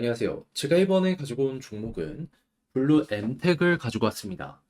안녕하세요. 제가 이번에 가지고 온 종목은 블루 엠텍을 가지고 왔습니다.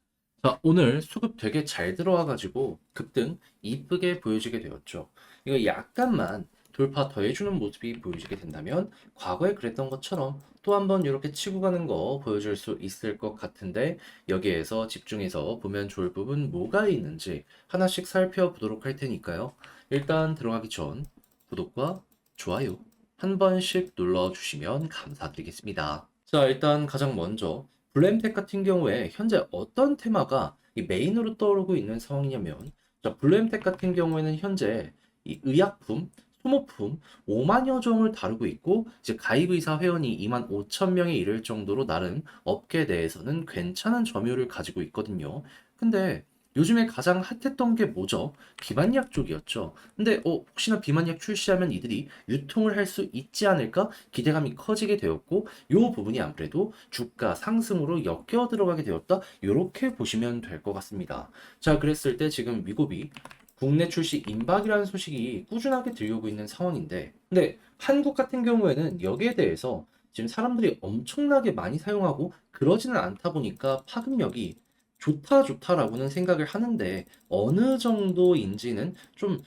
자, 오늘 수급 되게 잘 들어와가지고 급등 이쁘게 보여지게 되었죠. 이거 약간만 돌파 더 해주는 모습이 보여지게 된다면 과거에 그랬던 것처럼 또 한번 이렇게 치고 가는 거 보여줄 수 있을 것 같은데 여기에서 집중해서 보면 좋을 부분 뭐가 있는지 하나씩 살펴보도록 할 테니까요. 일단 들어가기 전 구독과 좋아요 한 번씩 눌러주시면 감사드리겠습니다. 자, 일단 가장 먼저 블루엠텍 같은 경우에 현재 어떤 테마가 이 메인으로 떠오르고 있는 상황이냐면, 자, 블루엠텍 같은 경우에는 현재 이 의약품, 소모품 5만여 종을 다루고 있고, 이제 가입의사 회원이 2만 5천 명에 이를 정도로 나름 업계 내에서는 괜찮은 점유율을 가지고 있거든요. 근데 요즘에 가장 핫했던 게 뭐죠? 비만약 쪽이었죠. 근데 혹시나 비만약 출시하면 이들이 유통을 할 수 있지 않을까 기대감이 커지게 되었고, 이 부분이 아무래도 주가 상승으로 엮여 들어가게 되었다. 이렇게 보시면 될 것 같습니다. 자, 그랬을 때 지금 미국이 국내 출시 임박이라는 소식이 꾸준하게 들려오고 있는 상황인데, 근데 한국 같은 경우에는 여기에 대해서 지금 사람들이 엄청나게 많이 사용하고 그러지는 않다 보니까 파급력이 좋다라고는 생각을 하는데 어느 정도인지는 좀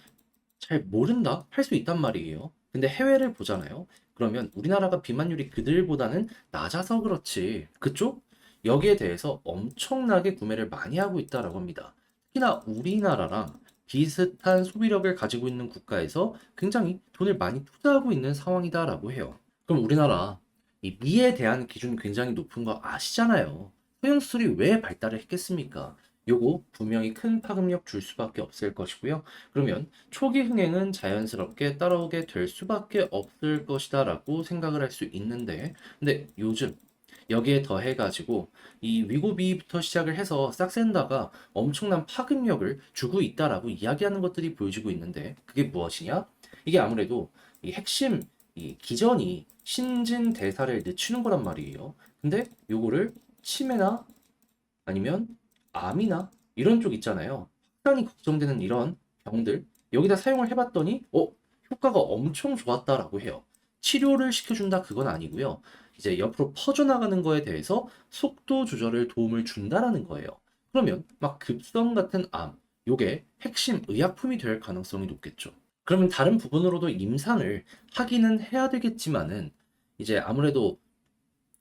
잘 모른다? 할 수 있단 말이에요. 근데 해외를 보잖아요. 그러면 우리나라가 비만율이 그들보다는 낮아서 그렇지. 그쪽? 여기에 대해서 엄청나게 구매를 많이 하고 있다라고 합니다. 특히나 우리나라랑 비슷한 소비력을 가지고 있는 국가에서 굉장히 돈을 많이 투자하고 있는 상황이다라고 해요. 그럼 우리나라 이 미에 대한 기준이 굉장히 높은 거 아시잖아요. 소형수술이 왜 발달을 했겠습니까? 요거 분명히 큰 파급력 줄 수밖에 없을 것이고요. 그러면 초기 흥행은 자연스럽게 따라오게 될 수밖에 없을 것이다라고 생각을 할 수 있는데, 근데 요즘 여기에 더해가지고 이 위고비부터 시작을 해서 싹센다가 엄청난 파급력을 주고 있다라고 이야기하는 것들이 보여지고 있는데, 그게 무엇이냐? 이게 아무래도 이 핵심 이 기전이 신진대사를 늦추는 거란 말이에요. 근데 요거를 치매나 아니면 암이나 이런 쪽 있잖아요. 확산이 걱정되는 이런 병들 여기다 사용을 해봤더니 효과가 엄청 좋았다라고 해요. 치료를 시켜준다 그건 아니고요. 이제 옆으로 퍼져나가는 거에 대해서 속도 조절을 도움을 준다라는 거예요. 그러면 막 급성 같은 암 요게 핵심 의약품이 될 가능성이 높겠죠. 그러면 다른 부분으로도 임상을 하기는 해야 되겠지만은 이제 아무래도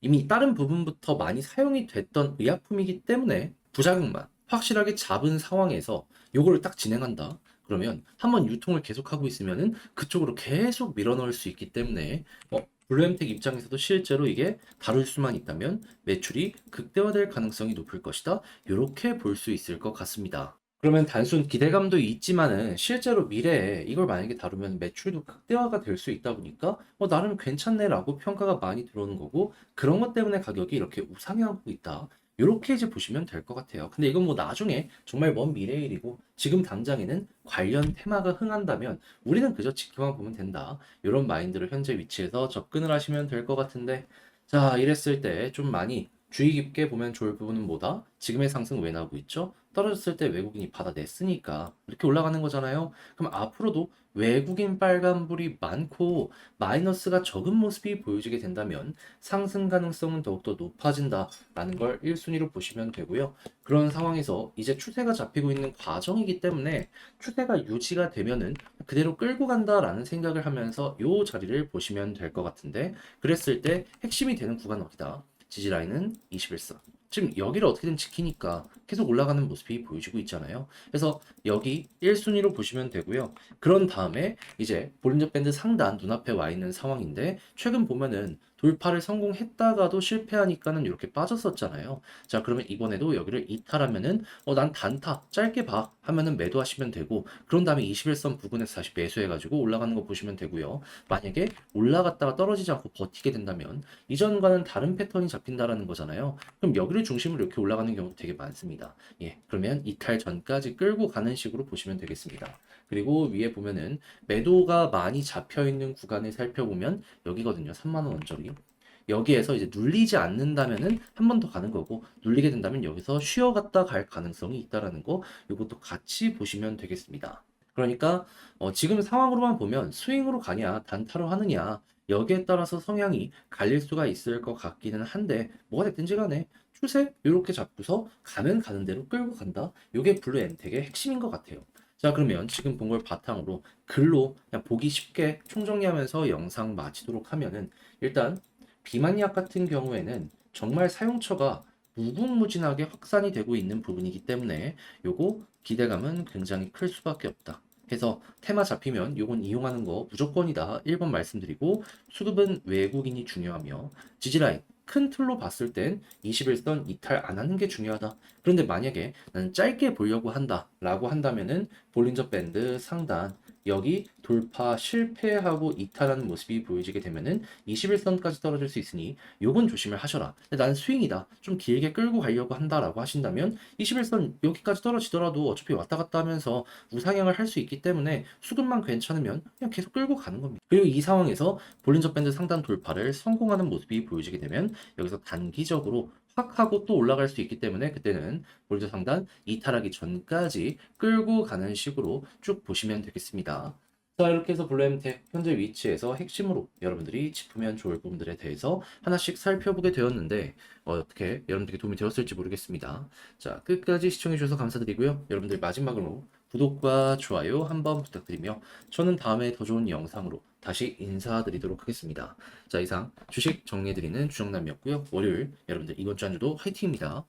이미 다른 부분부터 많이 사용이 됐던 의약품이기 때문에 부작용만 확실하게 잡은 상황에서 요거를 딱 진행한다. 그러면 한번 유통을 계속하고 있으면은 그쪽으로 계속 밀어넣을 수 있기 때문에 블루엠텍 입장에서도 실제로 이게 다룰 수만 있다면 매출이 극대화될 가능성이 높을 것이다. 이렇게 볼 수 있을 것 같습니다. 그러면 단순 기대감도 있지만은 실제로 미래에 이걸 만약에 다루면 매출도 극대화가 될 수 있다 보니까 나름 괜찮네라고 평가가 많이 들어오는 거고, 그런 것 때문에 가격이 이렇게 우상향하고 있다. 이렇게 이제 보시면 될 것 같아요. 근데 이건 뭐 나중에 정말 먼 미래의 일이고 지금 당장에는 관련 테마가 흥한다면 우리는 그저 지켜만 보면 된다. 이런 마인드로 현재 위치에서 접근을 하시면 될 것 같은데, 자, 이랬을 때 좀 많이 주의 깊게 보면 좋을 부분은 뭐다? 지금의 상승 왜 나오고 있죠? 떨어졌을 때 외국인이 받아냈으니까 이렇게 올라가는 거잖아요. 그럼 앞으로도 외국인 빨간불이 많고 마이너스가 적은 모습이 보여지게 된다면 상승 가능성은 더욱더 높아진다라는 걸 1순위로 보시면 되고요. 그런 상황에서 이제 추세가 잡히고 있는 과정이기 때문에 추세가 유지가 되면은 그대로 끌고 간다라는 생각을 하면서 이 자리를 보시면 될 것 같은데, 그랬을 때 핵심이 되는 구간 어디다? 지지라인은 21선. 지금 여기를 어떻게든 지키니까 계속 올라가는 모습이 보여지고 있잖아요. 그래서 여기 1순위로 보시면 되고요. 그런 다음에 이제 볼린저 밴드 상단 눈앞에 와 있는 상황인데, 최근 보면은 돌파를 성공했다가도 실패하니까는 이렇게 빠졌었잖아요. 자, 그러면 이번에도 여기를 이탈하면은 난 단타 짧게 봐 하면은 매도하시면 되고, 그런 다음에 21선 부근에서 다시 매수해가지고 올라가는 거 보시면 되고요. 만약에 올라갔다가 떨어지지 않고 버티게 된다면 이전과는 다른 패턴이 잡힌다라는 거잖아요. 그럼 여기를 중심으로 이렇게 올라가는 경우도 되게 많습니다. 예, 그러면 이탈 전까지 끌고 가는 식으로 보시면 되겠습니다. 그리고 위에 보면은 매도가 많이 잡혀 있는 구간을 살펴보면 여기거든요. 3만 원 언저리. 여기에서 이제 눌리지 않는다면은 한 번 더 가는 거고, 눌리게 된다면 여기서 쉬어갔다 갈 가능성이 있다라는 거, 이것도 같이 보시면 되겠습니다. 그러니까 지금 상황으로만 보면 스윙으로 가냐 단타로 하느냐 여기에 따라서 성향이 갈릴 수가 있을 것 같기는 한데 뭐가 됐든지 간에 추세 이렇게 잡고서 가면 가는 대로 끌고 간다. 이게 블루 엠텍의 핵심인 것 같아요. 자, 그러면 지금 본 걸 바탕으로 글로 그냥 보기 쉽게 총정리하면서 영상 마치도록 하면은 일단 비만약 같은 경우에는 정말 사용처가 무궁무진하게 확산이 되고 있는 부분이기 때문에 요거 기대감은 굉장히 클 수밖에 없다. 해서 테마 잡히면 요건 이용하는 거 무조건이다. 1번 말씀드리고 수급은 외국인이 중요하며 지지라인 큰 틀로 봤을 땐 21선 이탈 안 하는 게 중요하다. 그런데 만약에 나는 짧게 보려고 한다 라고 한다면은 볼린저 밴드 상단 여기 돌파 실패하고 이탈하는 모습이 보여지게 되면은 21선까지 떨어질 수 있으니 요건 조심을 하셔라. 근데 나는 스윙이다. 좀 길게 끌고 가려고 한다라고 하신다면 21선 여기까지 떨어지더라도 어차피 왔다 갔다 하면서 우상향을 할 수 있기 때문에 수급만 괜찮으면 그냥 계속 끌고 가는 겁니다. 그리고 이 상황에서 볼린저 밴드 상단 돌파를 성공하는 모습이 보여지게 되면 여기서 단기적으로 확 하고 또 올라갈 수 있기 때문에 그때는 볼린저 상단 이탈하기 전까지 끌고 가는 식으로 쭉 보시면 되겠습니다. 자, 이렇게 해서 블루엠텍 현재 위치에서 핵심으로 여러분들이 짚으면 좋을 부분들에 대해서 하나씩 살펴보게 되었는데 어떻게 여러분들께 도움이 되었을지 모르겠습니다. 자, 끝까지 시청해주셔서 감사드리고요. 여러분들 마지막으로 구독과 좋아요 한번 부탁드리며 저는 다음에 더 좋은 영상으로 다시 인사드리도록 하겠습니다. 자, 이상 주식 정리해드리는 주정남이었고요. 월요일 여러분들 이번 주 한 주도 화이팅입니다.